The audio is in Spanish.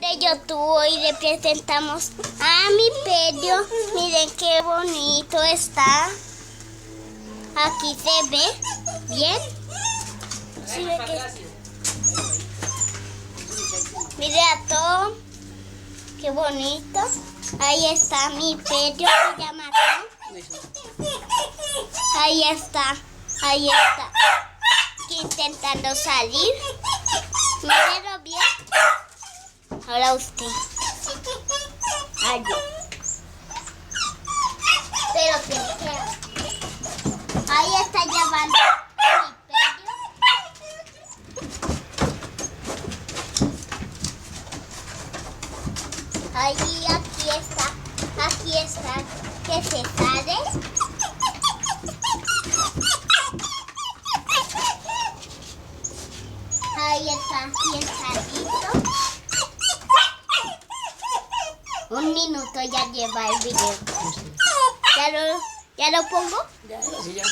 De YouTube hoy le presentamos a mi perro. Miren qué bonito está. Aquí se ve bien. ¿Sí ve que? Mire a todo. Qué bonito. Ahí está mi perro. Se llama Tom. Ahí está. Ahí está. Aquí intentando salir. Mírenlo bien. Ahora usted. Allí. Pero que sea. Ahí está llevando mi perro. Allí, aquí está. Aquí está. Que se sale. Ahí está. Bien salito. Un minuto ya lleva el video. ¿Ya lo pongo? Ya, sí, ya.